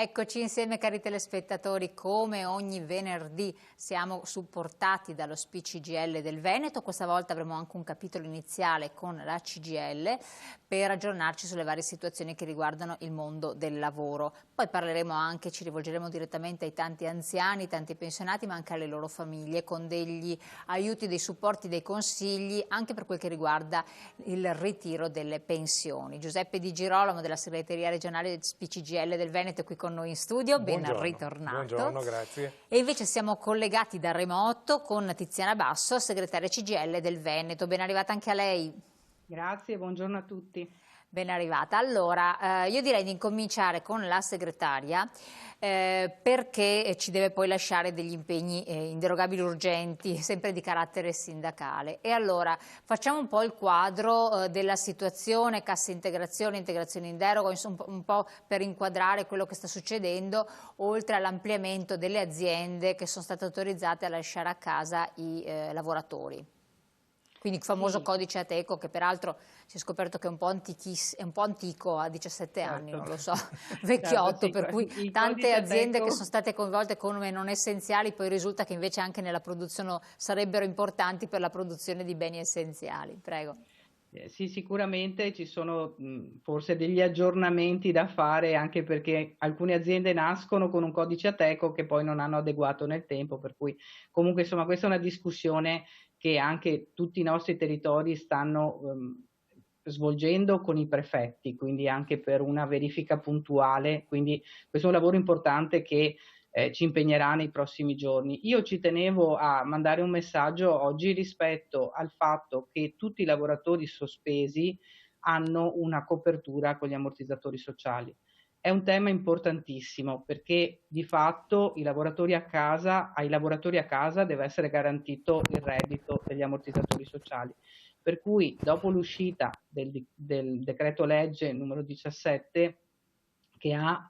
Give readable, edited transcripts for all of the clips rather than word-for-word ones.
Eccoci insieme cari telespettatori, come ogni venerdì siamo supportati dallo SPI-CGIL del Veneto. Questa volta avremo anche un capitolo iniziale con la CGIL per aggiornarci sulle varie situazioni che riguardano il mondo del lavoro. Poi parleremo anche, ci rivolgeremo direttamente ai tanti anziani, tanti pensionati, ma anche alle loro famiglie con degli aiuti, dei supporti, dei consigli anche per quel che riguarda il ritiro delle pensioni. Giuseppe Di Girolamo della segreteria regionale del SPI-CGIL del Veneto è qui con noi in studio, ben ritornato. Buongiorno, grazie. E invece siamo collegati da remoto con Tiziana Basso, segretaria CGIL del Veneto. Ben arrivata anche a lei. Grazie, buongiorno a tutti. Ben arrivata. Allora, io direi di incominciare con la segretaria perché ci deve poi lasciare degli impegni inderogabili urgenti, sempre di carattere sindacale. E allora facciamo un po' il quadro della situazione, cassa integrazione, integrazione in deroga, insomma, un po' per inquadrare quello che sta succedendo, oltre all'ampliamento delle aziende che sono state autorizzate a lasciare a casa i lavoratori. Quindi il famoso codice Ateco, che peraltro si è scoperto che è un po' antico, ha 17 anni, non lo so, vecchiotto, sì, per cui tante aziende che sono state coinvolte come non essenziali, poi risulta che invece anche nella produzione sarebbero importanti per la produzione di beni essenziali. Prego. Sì, sicuramente ci sono forse degli aggiornamenti da fare, anche perché alcune aziende nascono con un codice Ateco che poi non hanno adeguato nel tempo, per cui comunque insomma questa è una discussione che anche tutti i nostri territori stanno svolgendo con i prefetti, quindi anche per una verifica puntuale, quindi questo è un lavoro importante che ci impegnerà nei prossimi giorni. Io ci tenevo a mandare un messaggio oggi rispetto al fatto che tutti i lavoratori sospesi hanno una copertura con gli ammortizzatori sociali. È un tema importantissimo perché di fatto ai lavoratori a casa deve essere garantito il reddito degli ammortizzatori sociali. Per cui dopo l'uscita del decreto legge numero 17 che ha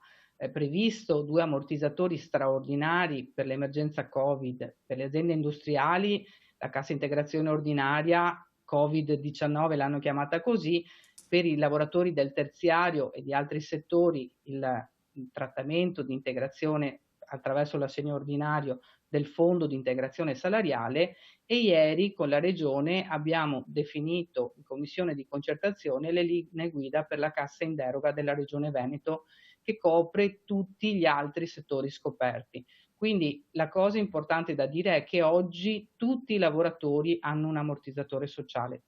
previsto 2 ammortizzatori straordinari per l'emergenza Covid, per le aziende industriali, la cassa integrazione ordinaria, Covid-19 l'hanno chiamata così, per i lavoratori del terziario e di altri settori il trattamento di integrazione attraverso l'assegno ordinario del fondo di integrazione salariale e ieri con la Regione abbiamo definito in commissione di concertazione le linee guida per la cassa in deroga della Regione Veneto che copre tutti gli altri settori scoperti. Quindi la cosa importante da dire è che oggi tutti i lavoratori hanno un ammortizzatore sociale.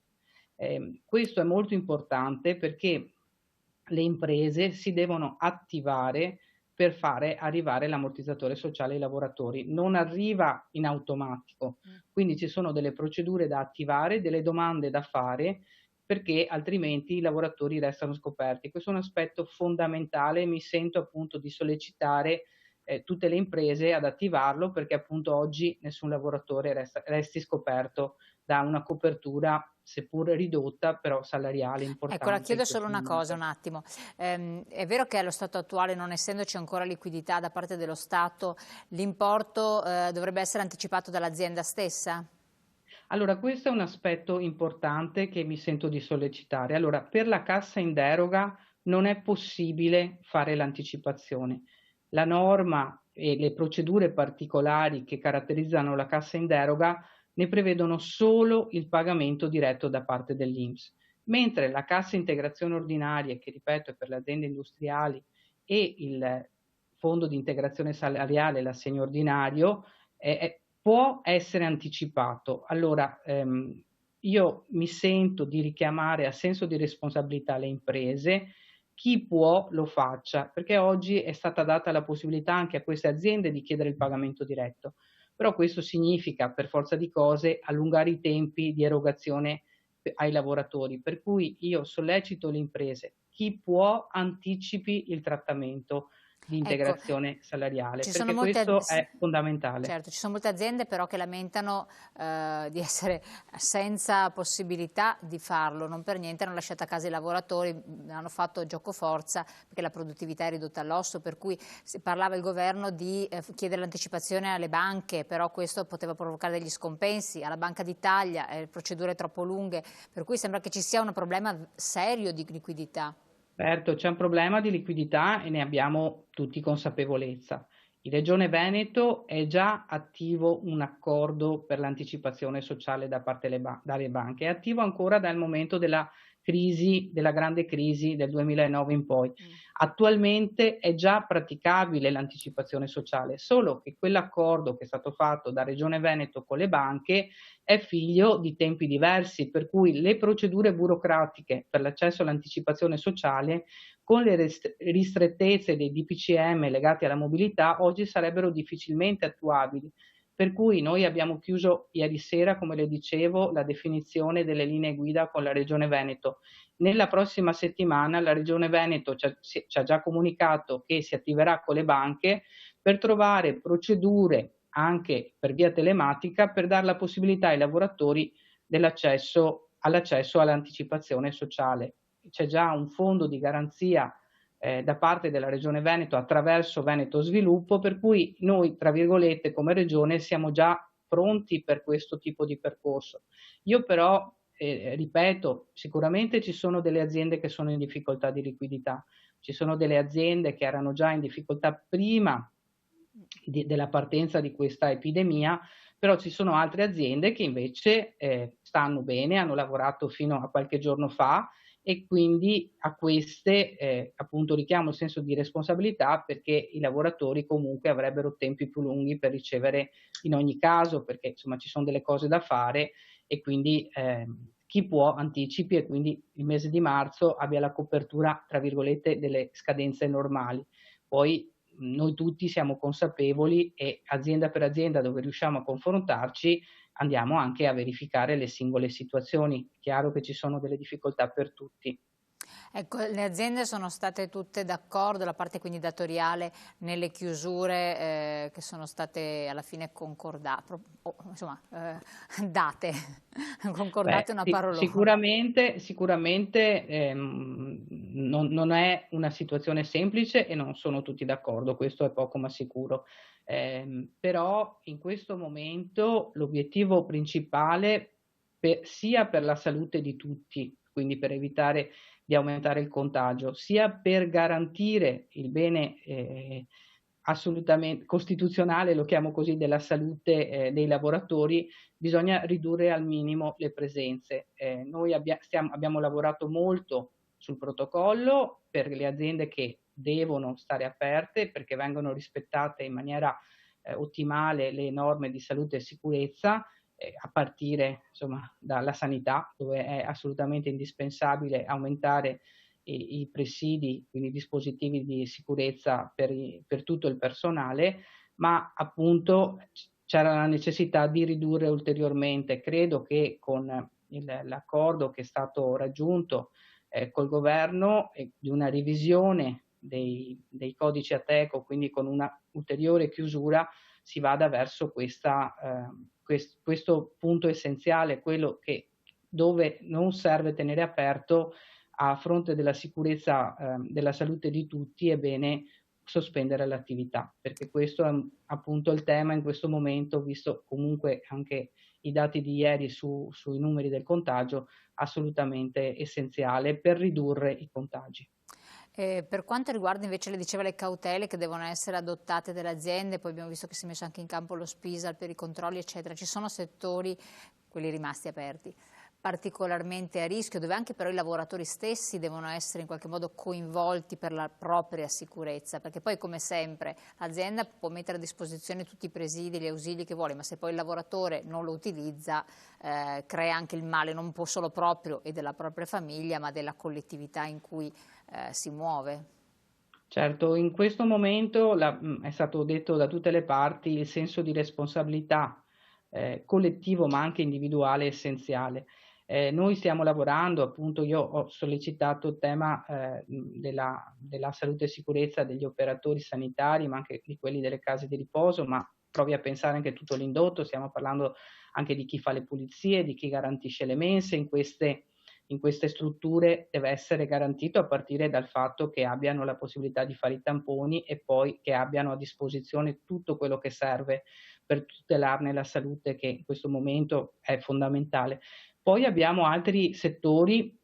Questo è molto importante perché le imprese si devono attivare per fare arrivare l'ammortizzatore sociale ai lavoratori. Non arriva in automatico, quindi ci sono delle procedure da attivare, delle domande da fare, perché altrimenti i lavoratori restano scoperti. Questo è un aspetto fondamentale, mi sento appunto di sollecitare tutte le imprese ad attivarlo perché appunto oggi nessun lavoratore resti scoperto da una copertura seppur ridotta però salariale importante. Ecco, la chiedo solo una cosa, un attimo. È vero che allo stato attuale, non essendoci ancora liquidità da parte dello Stato, l'importo dovrebbe essere anticipato dall'azienda stessa? Allora, questo è un aspetto importante che mi sento di sollecitare. Allora, per la cassa in deroga non è possibile fare l'anticipazione. La norma e le procedure particolari che caratterizzano la cassa in deroga ne prevedono solo il pagamento diretto da parte dell'INPS, mentre la cassa integrazione ordinaria, che ripeto è per le aziende industriali, e il fondo di integrazione salariale, l'assegno ordinario, può essere anticipato. Allora, io mi sento di richiamare a senso di responsabilità le imprese, chi può lo faccia, perché oggi è stata data la possibilità anche a queste aziende di chiedere il pagamento diretto, però questo significa per forza di cose allungare i tempi di erogazione ai lavoratori, per cui io sollecito le imprese, chi può anticipi il trattamento di integrazione salariale, perché questo è fondamentale. Certo, ci sono molte aziende però che lamentano di essere senza possibilità di farlo, non per niente hanno lasciato a casa i lavoratori, hanno fatto giocoforza perché la produttività è ridotta all'osso, per cui parlava il governo di chiedere l'anticipazione alle banche, però questo poteva provocare degli scompensi, alla Banca d'Italia, procedure troppo lunghe, per cui sembra che ci sia un problema serio di liquidità. Certo, c'è un problema di liquidità e ne abbiamo tutti consapevolezza. In Regione Veneto è già attivo un accordo per l'anticipazione sociale da parte dalle banche, è attivo ancora dal momento della crisi, della grande crisi del 2009 in poi. Mm. Attualmente è già praticabile l'anticipazione sociale, solo che quell'accordo che è stato fatto da Regione Veneto con le banche è figlio di tempi diversi, per cui le procedure burocratiche per l'accesso all'anticipazione sociale, con le ristrettezze dei DPCM legati alla mobilità, oggi sarebbero difficilmente attuabili. Per cui noi abbiamo chiuso ieri sera, come le dicevo, la definizione delle linee guida con la Regione Veneto. Nella prossima settimana la Regione Veneto ci ha già comunicato che si attiverà con le banche per trovare procedure anche per via telematica per dare la possibilità ai lavoratori all'accesso all'anticipazione sociale. C'è già un fondo di garanzia da parte della Regione Veneto attraverso Veneto Sviluppo, per cui noi, tra virgolette, come Regione siamo già pronti per questo tipo di percorso. Io però, ripeto, sicuramente ci sono delle aziende che sono in difficoltà di liquidità, ci sono delle aziende che erano già in difficoltà prima della partenza di questa epidemia, però ci sono altre aziende che invece stanno bene, hanno lavorato fino a qualche giorno fa e quindi a queste appunto richiamo il senso di responsabilità, perché i lavoratori comunque avrebbero tempi più lunghi per ricevere in ogni caso, perché insomma ci sono delle cose da fare e quindi chi può anticipi e quindi il mese di marzo abbia la copertura, tra virgolette, delle scadenze normali. Poi noi tutti siamo consapevoli e azienda per azienda dove riusciamo a confrontarci andiamo anche a verificare le singole situazioni. È chiaro che ci sono delle difficoltà per tutti. Ecco, le aziende sono state tutte d'accordo, la parte quindi datoriale, nelle chiusure che sono state alla fine concordate, insomma, date, concordate è Beh, una parolona. sicuramente non è una situazione semplice e non sono tutti d'accordo, questo è poco ma sicuro. Però in questo momento l'obiettivo principale, sia per la salute di tutti, quindi per evitare di aumentare il contagio, sia per garantire il bene assolutamente costituzionale, lo chiamo così, della salute dei lavoratori, bisogna ridurre al minimo le presenze. Noi abbiamo lavorato molto sul protocollo per le aziende che devono stare aperte perché vengono rispettate in maniera ottimale le norme di salute e sicurezza, a partire insomma dalla sanità, dove è assolutamente indispensabile aumentare i presidi, quindi i dispositivi di sicurezza per tutto il personale, ma appunto c'era la necessità di ridurre ulteriormente. Credo che con l'accordo che è stato raggiunto col governo di una revisione dei codici Ateco, quindi con una ulteriore chiusura, si vada verso questo punto essenziale, quello che dove non serve tenere aperto a fronte della sicurezza della salute di tutti, è bene sospendere l'attività, perché questo è appunto il tema in questo momento, visto comunque anche i dati di ieri sui numeri del contagio, assolutamente essenziale per ridurre i contagi. Per quanto riguarda invece, le diceva, le cautele che devono essere adottate dalle aziende, poi abbiamo visto che si è messo anche in campo lo SPISAL per i controlli, eccetera. Ci sono settori, quelli rimasti aperti, particolarmente a rischio, dove anche però i lavoratori stessi devono essere in qualche modo coinvolti per la propria sicurezza, perché poi come sempre l'azienda può mettere a disposizione tutti i presidi, gli ausili che vuole, ma se poi il lavoratore non lo utilizza crea anche il male non solo proprio e della propria famiglia, ma della collettività in cui si muove. Certo, in questo momento è stato detto da tutte le parti, il senso di responsabilità collettivo ma anche individuale è essenziale. Noi stiamo lavorando, appunto io ho sollecitato il tema della salute e sicurezza degli operatori sanitari, ma anche di quelli delle case di riposo, ma provi a pensare anche a tutto l'indotto, stiamo parlando anche di chi fa le pulizie, di chi garantisce le mense in queste strutture deve essere garantito a partire dal fatto che abbiano la possibilità di fare i tamponi e poi che abbiano a disposizione tutto quello che serve per tutelarne la salute, che in questo momento è fondamentale. Poi abbiamo altri settori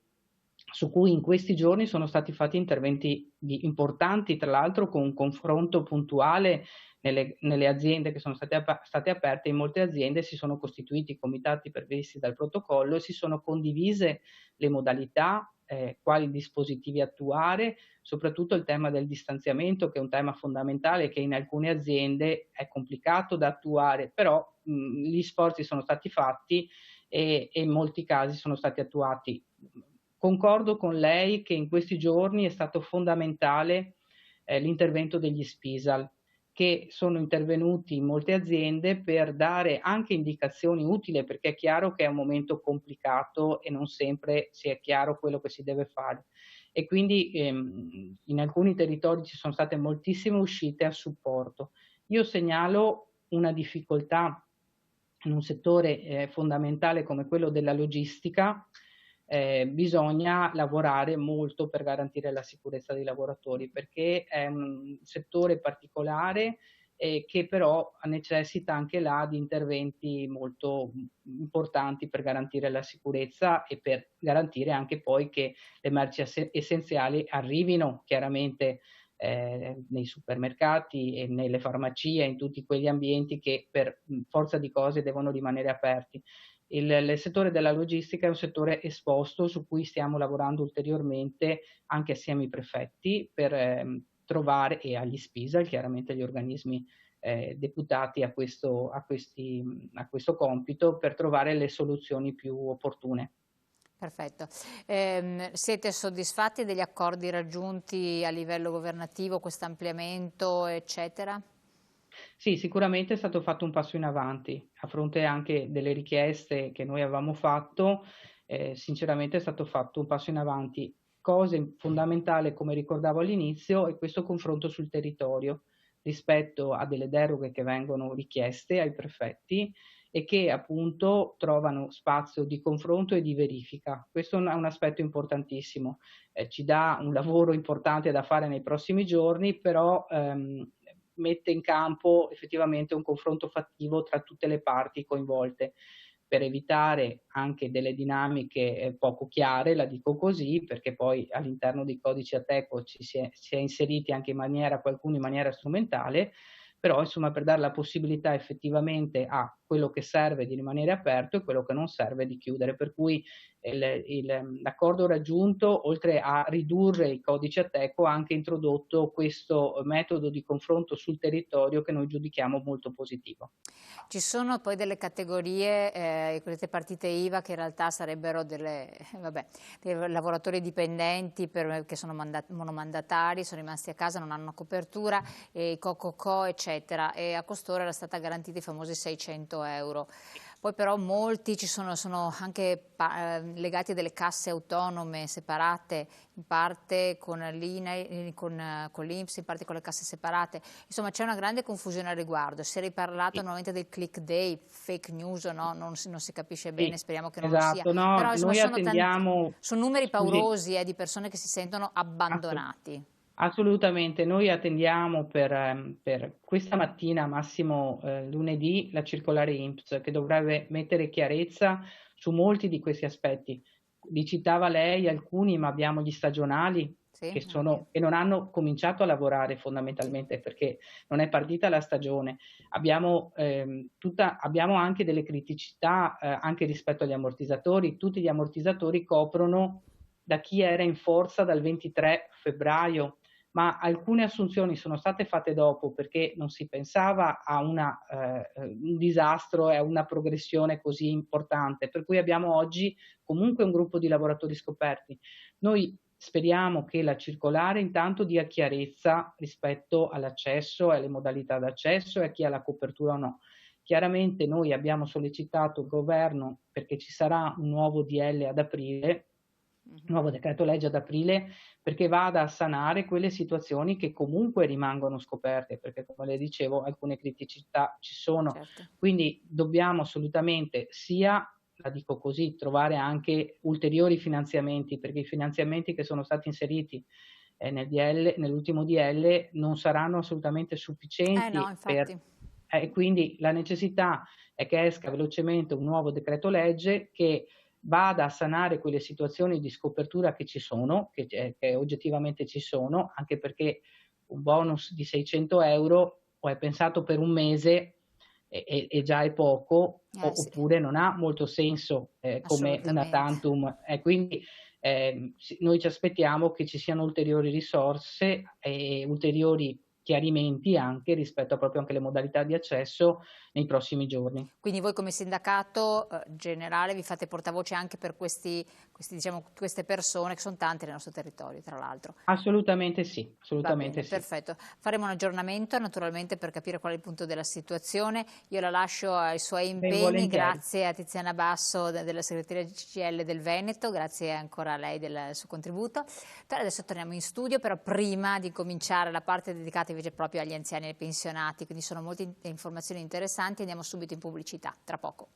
su cui in questi giorni sono stati fatti interventi importanti, tra l'altro con un confronto puntuale nelle aziende che sono state aperte. In molte aziende si sono costituiti i comitati previsti dal protocollo e si sono condivise le modalità, quali dispositivi attuare, soprattutto il tema del distanziamento, che è un tema fondamentale che in alcune aziende è complicato da attuare, però gli sforzi sono stati fatti e in molti casi sono stati attuati. Concordo con lei che in questi giorni è stato fondamentale l'intervento degli SPISAL, che sono intervenuti in molte aziende per dare anche indicazioni utili, perché è chiaro che è un momento complicato e non sempre si è chiaro quello che si deve fare. E quindi in alcuni territori ci sono state moltissime uscite a supporto. Io segnalo una difficoltà in un settore fondamentale come quello della logistica. Bisogna lavorare molto per garantire la sicurezza dei lavoratori, perché è un settore particolare che però necessita anche là di interventi molto importanti per garantire la sicurezza e per garantire anche poi che le merci essenziali arrivino chiaramente nei supermercati e nelle farmacie, in tutti quegli ambienti che per forza di cose devono rimanere aperti. Il settore della logistica è un settore esposto su cui stiamo lavorando ulteriormente anche assieme ai prefetti per trovare, e agli SPISAL, chiaramente agli organismi deputati a questo compito, per trovare le soluzioni più opportune. Perfetto. Siete soddisfatti degli accordi raggiunti a livello governativo, questo ampliamento, eccetera? Sì, sicuramente è stato fatto un passo in avanti, a fronte anche delle richieste che noi avevamo fatto, sinceramente è stato fatto un passo in avanti. Cosa fondamentale, come ricordavo all'inizio, è questo confronto sul territorio rispetto a delle deroghe che vengono richieste ai prefetti e che appunto trovano spazio di confronto e di verifica. Questo è un aspetto importantissimo, ci dà un lavoro importante da fare nei prossimi giorni, però mette in campo effettivamente un confronto fattivo tra tutte le parti coinvolte, per evitare anche delle dinamiche poco chiare, la dico così, perché poi all'interno dei codici Ateco si è inseriti anche qualcuno in maniera strumentale, però insomma per dare la possibilità effettivamente a quello che serve di rimanere aperto e quello che non serve di chiudere. Per cui l'accordo raggiunto, oltre a ridurre i codici Ateco, ha anche introdotto questo metodo di confronto sul territorio che noi giudichiamo molto positivo. Ci sono poi delle categorie, le cosiddette partite IVA, che in realtà sarebbero vabbè, dei lavoratori dipendenti che sono monomandatari, sono rimasti a casa, non hanno copertura, i co-co-co, eccetera, e a costoro era stata garantita i famosi 600 euro. Poi però molti sono anche legati a delle casse autonome separate, in parte con l'INAIL, con l'INPS, in parte con le casse separate. Insomma, c'è una grande confusione al riguardo. Si è riparlato nuovamente del click day, fake news o no, non si capisce bene, Sì, speriamo che non lo sia. esatto. No, Però insomma noi attendiamo, sono numeri scusi, paurosi di persone che si sentono abbandonati. assolutamente, noi attendiamo per questa mattina, massimo lunedì, la circolare INPS che dovrebbe mettere chiarezza su molti di questi aspetti. Li citava lei alcuni, ma abbiamo gli stagionali Sì, che non hanno cominciato a lavorare sì, fondamentalmente perché non è partita la stagione. Abbiamo anche delle criticità anche rispetto agli ammortizzatori. Tutti gli ammortizzatori coprono da chi era in forza dal 23 febbraio, ma alcune assunzioni sono state fatte dopo perché non si pensava a un disastro e a una progressione così importante, per cui abbiamo oggi comunque un gruppo di lavoratori scoperti. Noi speriamo che la circolare intanto dia chiarezza rispetto all'accesso e alle modalità d'accesso e a chi ha la copertura o no. Chiaramente noi abbiamo sollecitato il governo perché ci sarà un nuovo DL ad aprile, nuovo decreto legge ad aprile, perché vada a sanare quelle situazioni che comunque rimangono scoperte, perché come le dicevo alcune criticità ci sono. certo. Quindi dobbiamo assolutamente sia, la dico così, trovare anche ulteriori finanziamenti, perché i finanziamenti che sono stati inseriti nell'ultimo DL non saranno assolutamente No, sufficienti infatti. quindi la necessità è che esca velocemente un nuovo decreto legge che vada a sanare quelle situazioni di scopertura che ci sono, che oggettivamente ci sono, anche perché un bonus di 600 euro o è pensato per un mese e già è poco, Sì, oppure non ha molto senso come una assolutamente. tantum. Quindi noi ci aspettiamo che ci siano ulteriori risorse e ulteriori chiarimenti anche rispetto a proprio anche le modalità di accesso nei prossimi giorni. Quindi voi come sindacato generale vi fate portavoce anche per diciamo, queste persone, che sono tante nel nostro territorio, tra l'altro. Assolutamente sì, Va assolutamente bene, sì. perfetto. Faremo un aggiornamento naturalmente per capire qual è il punto della situazione. Io la lascio ai suoi Ben impegni, volentieri. grazie a Tiziana Basso della segreteria CCL del Veneto, grazie ancora a lei del suo contributo. Per adesso torniamo in studio, però prima di cominciare la parte dedicata invece proprio agli anziani e ai pensionati, quindi sono molte informazioni interessanti, andiamo subito in pubblicità, tra poco.